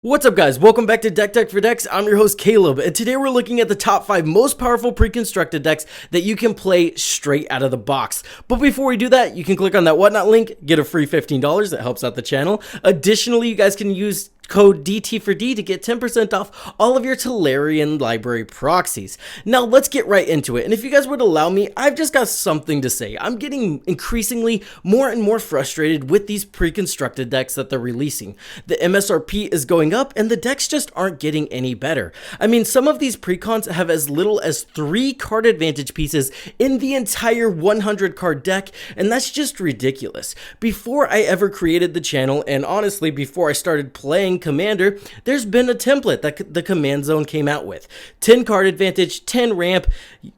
What's up guys, welcome back to Deck Tech for Decks. I'm your host Caleb, and today we're looking at the top 5 most powerful pre-constructed decks that you can play straight out of the box. But before we do that, you can click on that whatnot link, get a free $15, that helps out the channel. Additionally, you guys can use code DT4D to get 10% off all of your Tolarian library proxies. Now let's get right into it, and if you guys would allow me, I've just got something to say. I'm getting increasingly more and more frustrated with these pre-constructed decks that they're releasing. The MSRP is going up and the decks just aren't getting any better. I mean, some of these precons have as little as 3 card advantage pieces in the entire 100 card deck, and that's just ridiculous. Before I ever created the channel, and honestly before I started playing Commander, there's been a template that the Command Zone came out with. 10 card advantage, 10 ramp,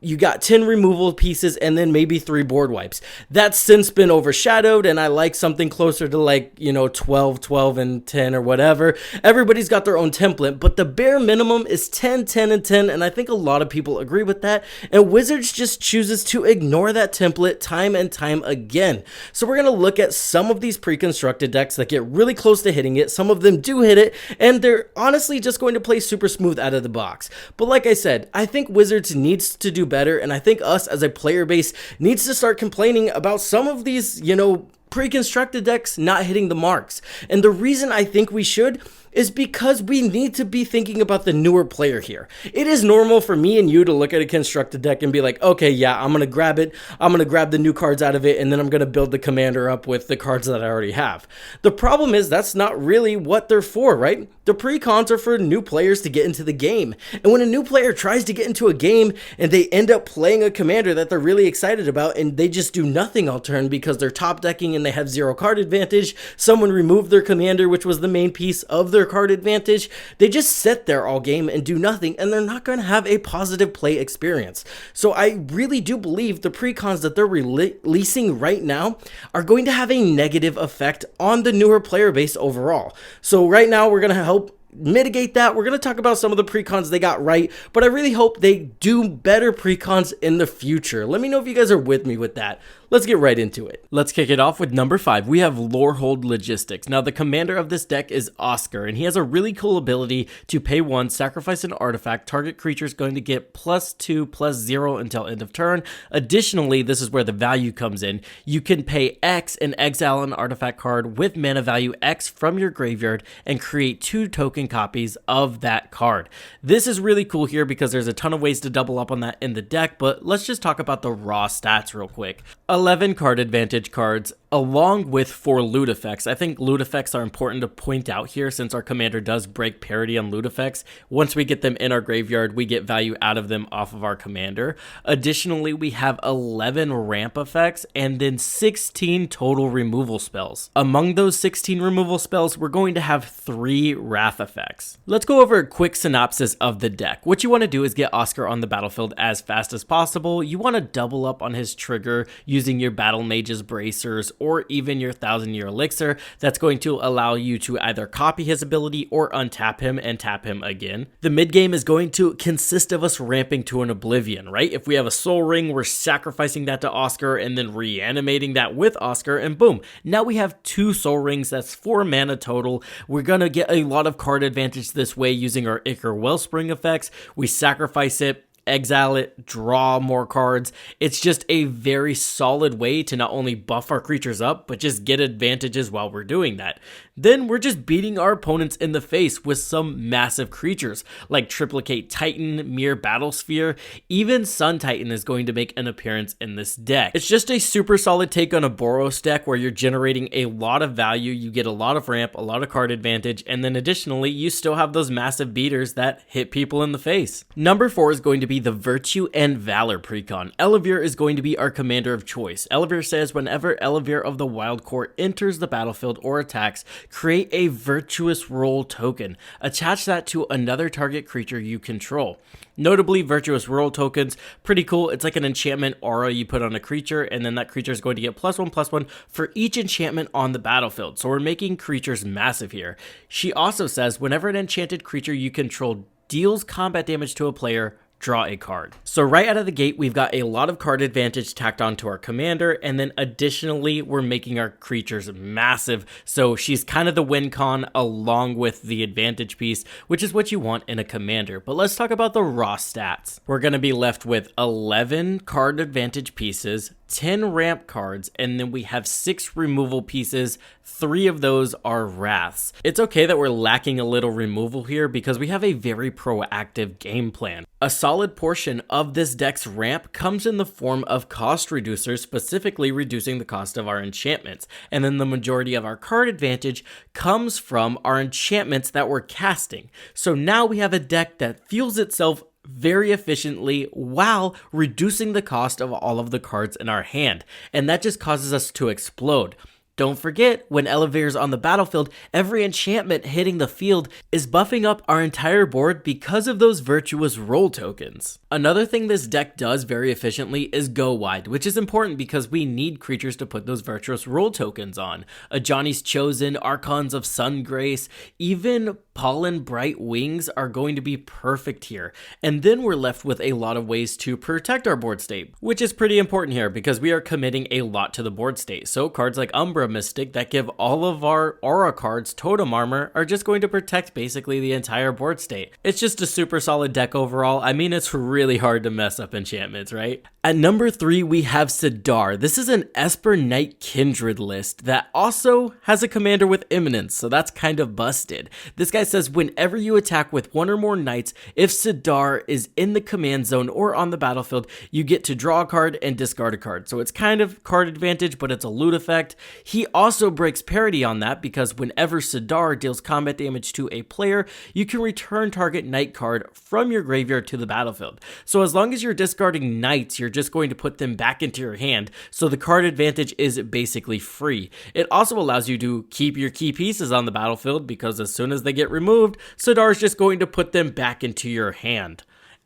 you got 10 removal pieces, and then maybe 3 board wipes. That's since been overshadowed, and I like something closer to, like, you know, 12, 12, and 10 or whatever. Everybody's got their own template, but the bare minimum is 10, 10, and 10, and I think a lot of people agree with that, and Wizards just chooses to ignore that template time and time again. So we're going to look at some of these pre-constructed decks that get really close to hitting it. Some of them do hit it, and they're honestly just going to play super smooth out of the box. But like I said, I think Wizards needs to do better, and I think us as a player base needs to start complaining about some of these, you know, pre-constructed decks not hitting the marks. And the reason I think we should is because we need to be thinking about the newer player here. It is normal for me and you to look at a constructed deck and be like, okay, yeah, I'm gonna grab it, I'm gonna grab the new cards out of it, and then I'm gonna build the commander up with the cards that I already have. The problem is that's not really what they're for, right? The precons are for new players to get into the game. And when a new player tries to get into a game and they end up playing a commander that they're really excited about and they just do nothing all turn because they're top decking and they have 0 card advantage, someone removed their commander, which was the main piece of their card advantage, they just sit there all game and do nothing, and they're not going to have a positive play experience. So I really do believe the precons that they're releasing right now are going to have a negative effect on the newer player base overall. So right now we're going to help mitigate that. We're going to talk about some of the precons they got right, but I really hope they do better precons in the future. Let me know if you guys are with me with that. Let's get right into it. Let's kick it off with number 5. We have Lorehold Logistics. Now, the commander of this deck is Oscar, and he has a really cool ability to pay 1, sacrifice an artifact. Target creature is going to get +2/+0 until end of turn. Additionally, this is where the value comes in. You can pay X and exile an artifact card with mana value X from your graveyard and create 2 token copies of that card. This is really cool here because there's a ton of ways to double up on that in the deck, but let's just talk about the raw stats real quick. 11 card advantage cards, along with 4 loot effects. I think loot effects are important to point out here since our commander does break parity on loot effects. Once we get them in our graveyard, we get value out of them off of our commander. Additionally, we have 11 ramp effects and then 16 total removal spells. Among those 16 removal spells, we're going to have 3 wrath effects. Let's go over a quick synopsis of the deck. What you want to do is get Oscar on the battlefield as fast as possible. You want to double up on his trigger using your Battle Mage's Bracers or even your 1000-year elixir. That's going to allow you to either copy his ability or untap him and tap him again. The mid game is going to consist of us ramping to an Oblivion, right? If we have a Soul Ring, we're sacrificing that to Oscar and then reanimating that with Oscar, and boom, now we have 2 Soul Rings. That's 4 mana total. We're gonna get a lot of card advantage this way using our Ichor Wellspring effects. We sacrifice it, exile it, draw more cards. It's just a very solid way to not only buff our creatures up, but just get advantages while we're doing that. Then we're just beating our opponents in the face with some massive creatures like Triplicate Titan, Mere Battlesphere. Even Sun Titan is going to make an appearance in this deck. It's just a super solid take on a Boros deck where you're generating a lot of value, you get a lot of ramp, a lot of card advantage, and then additionally you still have those massive beaters that hit people in the face. Number 4 is going to be the Virtue and Valor Precon. Elevir is going to be our commander of choice. Elevir says whenever Elevir of the Wild Court enters the battlefield or attacks, create a Virtuous Roll token. Attach that to another target creature you control. Notably, Virtuous Roll tokens, pretty cool. It's like an enchantment aura you put on a creature, and then that creature is going to get +1/+1 for each enchantment on the battlefield. So we're making creatures massive here. She also says whenever an enchanted creature you control deals combat damage to a player, draw a card. So right out of the gate, we've got a lot of card advantage tacked onto our commander, and then additionally, we're making our creatures massive, so she's kind of the win con along with the advantage piece, which is what you want in a commander. But let's talk about the raw stats. We're going to be left with 11 card advantage pieces, 10 ramp cards, and then we have 6 removal pieces. 3 of those are wraths. It's okay that we're lacking a little removal here because we have a very proactive game plan. A solid portion of this deck's ramp comes in the form of cost reducers, specifically reducing the cost of our enchantments. And then the majority of our card advantage comes from our enchantments that we're casting. So now we have a deck that fuels itself very efficiently while reducing the cost of all of the cards in our hand. And that just causes us to explode. Don't forget, when Elevator's on the battlefield, every enchantment hitting the field is buffing up our entire board because of those virtuous roll tokens. Another thing this deck does very efficiently is go wide, which is important because we need creatures to put those virtuous roll tokens on. Ajani's Chosen, Archons of Sungrace, even Pollen Bright Wings are going to be perfect here. And then we're left with a lot of ways to protect our board state, which is pretty important here because we are committing a lot to the board state. So cards like Umbra Mystic that give all of our aura cards totem armor are just going to protect basically the entire board state. It's just a super solid deck overall. I mean, it's really hard to mess up enchantments, right? At number 3, we have Sidar. This is an Esper Knight Kindred list that also has a commander with Imminence, so that's kind of busted. This guy says whenever you attack with 1 or more knights, if Sidar is in the command zone or on the battlefield, you get to draw a card and discard a card. So it's kind of card advantage, but it's a loot effect. He also breaks parity on that because whenever Sidar deals combat damage to a player, you can return target knight card from your graveyard to the battlefield. So as long as you're discarding knights, you're just going to put them back into your hand, so the card advantage is basically free. It also allows you to keep your key pieces on the battlefield because as soon as they get removed, Sidar is just going to put them back into your hand.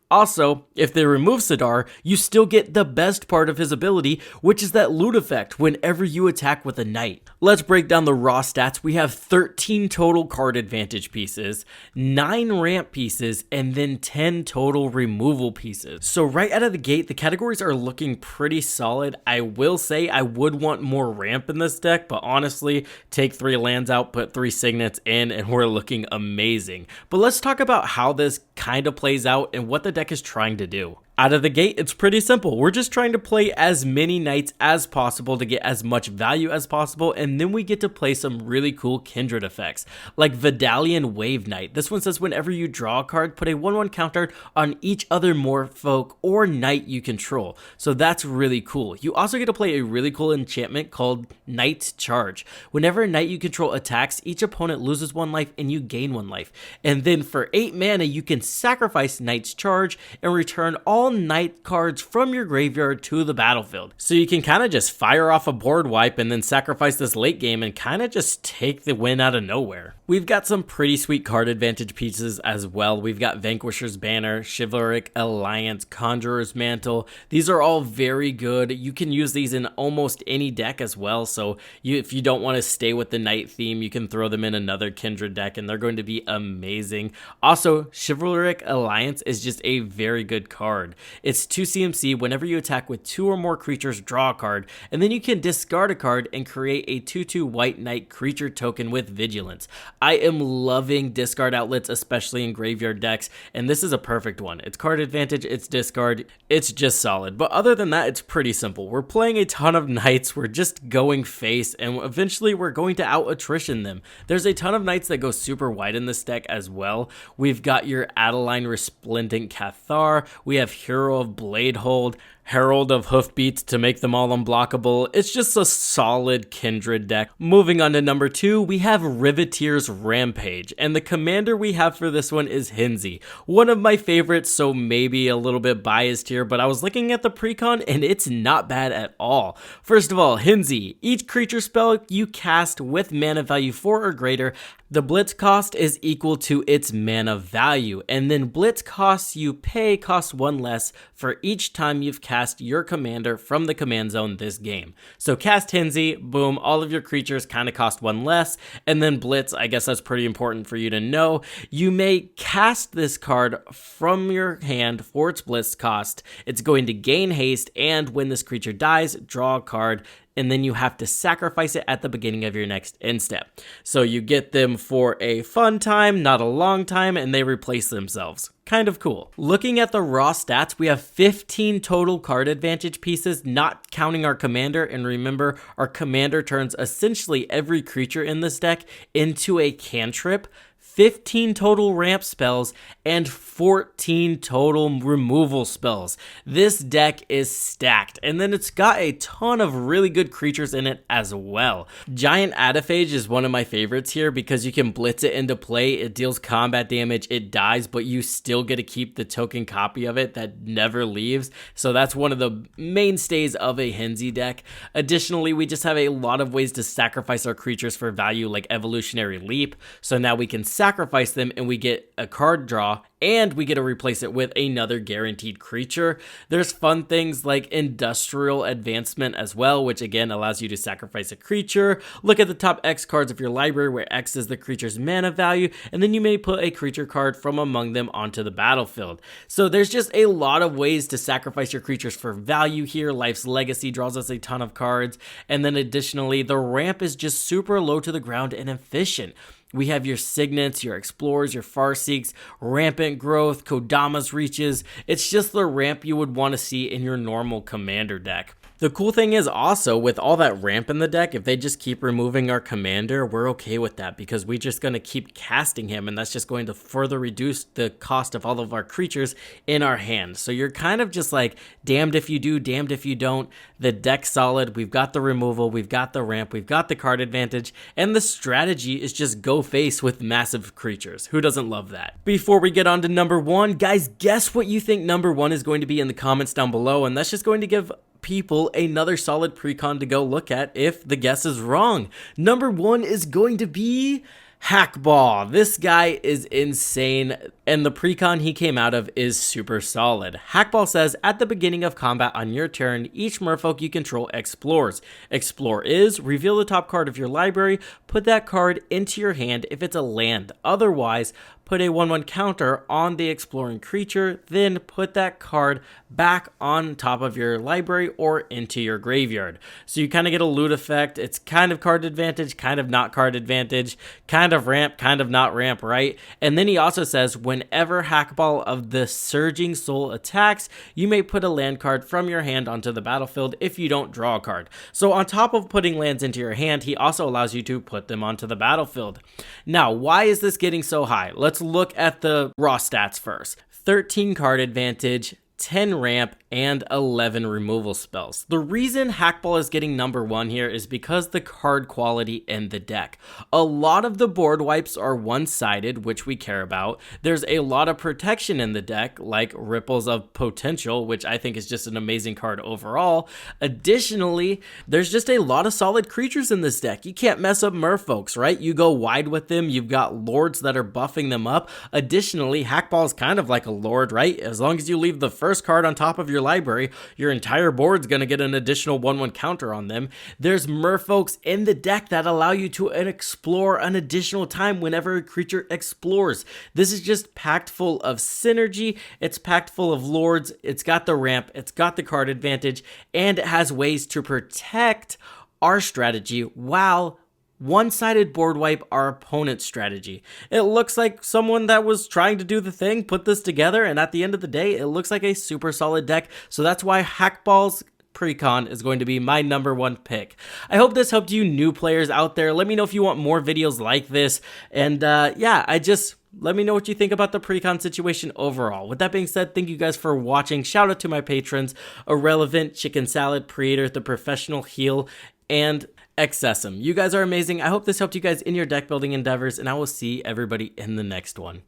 Also, if they remove Sidar, you still get the best part of his ability, which is that loot effect whenever you attack with a knight. Let's break down the raw stats. We have 13 total card advantage pieces, 9 ramp pieces, and then 10 total removal pieces. So right out of the gate, the categories are looking pretty solid. I will say I would want more ramp in this deck, but honestly, take 3 lands out, put 3 signets in, and we're looking amazing. But let's talk about how this kind of plays out and what the deck is trying to do. Out of the gate, it's pretty simple. We're just trying to play as many knights as possible to get as much value as possible, and then we get to play some really cool kindred effects, like Vidalian Wave Knight. This one says whenever you draw a card, put a 1/1 counter on each other Morphofolk or knight you control. So that's really cool. You also get to play a really cool enchantment called Knight's Charge. Whenever a knight you control attacks, each opponent loses 1 life and you gain 1 life. And then for 8 mana, you can sacrifice Knight's Charge and return all knight cards from your graveyard to the battlefield. So you can kind of just fire off a board wipe and then sacrifice this late game and kind of just take the win out of nowhere. We've got some pretty sweet card advantage pieces as well. We've got Vanquisher's Banner, Chivalric Alliance, Conjurer's Mantle. These are all very good. You can use these in almost any deck as well. So if you don't want to stay with the knight theme, you can throw them in another kindred deck and they're going to be amazing. Also, Chivalric Alliance is just a very good card. It's 2 CMC. Whenever you attack with 2 or more creatures, draw a card, and then you can discard a card and create a 2/2 white knight creature token with Vigilance. I am loving discard outlets, especially in graveyard decks, and this is a perfect one. It's card advantage, it's discard, it's just solid. But other than that, it's pretty simple. We're playing a ton of knights, we're just going face, and eventually we're going to out-attrition them. There's a ton of knights that go super wide in this deck as well. We've got your Adeline Resplendent Cathar, we have Hero of Bladehold, Herald of Hoofbeats to make them all unblockable. It's just a solid kindred deck. Moving on to number 2, we have Riveteer's Rampage, and the commander we have for this one is Hinzi. One of my favorites, so maybe a little bit biased here, but I was looking at the Precon and it's not bad at all. First of all, Hinzi, each creature spell you cast with mana value 4 or greater The blitz cost is equal to its mana value, and then blitz costs you pay cost 1 less for each time you've cast your commander from the command zone this game. So cast Henzi, boom, all of your creatures kind of cost 1 less, and then blitz, I guess that's pretty important for you to know. You may cast this card from your hand for its blitz cost. It's going to gain haste, and when this creature dies, draw a card, and then you have to sacrifice it at the beginning of your next end step. So you get them for a fun time, not a long time, and they replace themselves. Kind of cool. Looking at the raw stats, we have 15 total card advantage pieces, not counting our commander. And remember, our commander turns essentially every creature in this deck into a cantrip. 15 total ramp spells, and 14 total removal spells. This deck is stacked, and then it's got a ton of really good creatures in it as well. Giant Adaphage is one of my favorites here because you can blitz it into play, it deals combat damage, it dies, but you still get to keep the token copy of it that never leaves, so that's one of the mainstays of a Henzi deck. Additionally, we just have a lot of ways to sacrifice our creatures for value, like Evolutionary Leap, so now we can sacrifice them and we get a card draw, and we get to replace it with another guaranteed creature. There's fun things like Industrial Advancement as well, which again allows you to sacrifice a creature. Look at the top X cards of your library, where X is the creature's mana value, and then you may put a creature card from among them onto the battlefield. So there's just a lot of ways to sacrifice your creatures for value here. Life's Legacy draws us a ton of cards, and then additionally, the ramp is just super low to the ground and efficient. We have your Signets, your Explorers, your Farseeks, Rampant Growth, Kodama's Reaches. It's just the ramp you would want to see in your normal commander deck. The cool thing is also, with all that ramp in the deck, if they just keep removing our commander, we're okay with that because we're just going to keep casting him, and that's just going to further reduce the cost of all of our creatures in our hand. So you're kind of just like, damned if you do, damned if you don't. The deck's solid, we've got the removal, we've got the ramp, we've got the card advantage, and the strategy is just go face with massive creatures. Who doesn't love that? Before we get on to number 1, guys, guess what you think number 1 is going to be in the comments down below, and that's just going to give people another solid precon to go look at if the guess is wrong. Number 1 is going to be Hackball. This guy is insane, and the precon he came out of is super solid. Hackball says, at the beginning of combat on your turn, each merfolk you control explores. Explore is, reveal the top card of your library, put that card into your hand if it's a land. Otherwise, put a 1/1 counter on the exploring creature, then put that card back on top of your library or into your graveyard. So you kind of get a loot effect. It's kind of card advantage, kind of not card advantage, kind of ramp, kind of not ramp, right? And then he also says, whenever Hackball of the Surging Soul attacks, you may put a land card from your hand onto the battlefield if you don't draw a card. So on top of putting lands into your hand, he also allows you to put them onto the battlefield. Now, why is this getting so high? Let's look at the raw stats first. 13 card advantage, 10 ramp, and 11 removal spells. The reason Hackball is getting number 1 here is because the card quality in the deck. A lot of the board wipes are one-sided, which we care about. There's a lot of protection in the deck, like Ripples of Potential, which I think is just an amazing card overall. Additionally, there's just a lot of solid creatures in this deck. You can't mess up merfolks, right? You go wide with them, you've got lords that are buffing them up. Additionally, Hackball is kind of like a lord, right? As long as you leave the first card on top of your library, your entire board's going to get an additional 1/1 counter on them. There's merfolks in the deck that allow you to explore an additional time whenever a creature explores. This is just packed full of synergy, it's packed full of lords, it's got the ramp, it's got the card advantage, and it has ways to protect our strategy while one-sided board wipe our opponent's strategy. It looks like someone that was trying to do the thing put this together, and at the end of the day, it looks like a super solid deck. So that's why Hackball's Precon is going to be my number 1 pick. I hope this helped you new players out there. Let me know if you want more videos like this, and let me know what you think about the Precon situation overall. With that being said, thank you guys for watching. Shout out to my patrons, Irrelevant, Chicken Salad, Preator, The Professional Heal, and Excessum. You guys are amazing. I hope this helped you guys in your deck building endeavors, and I will see everybody in the next one.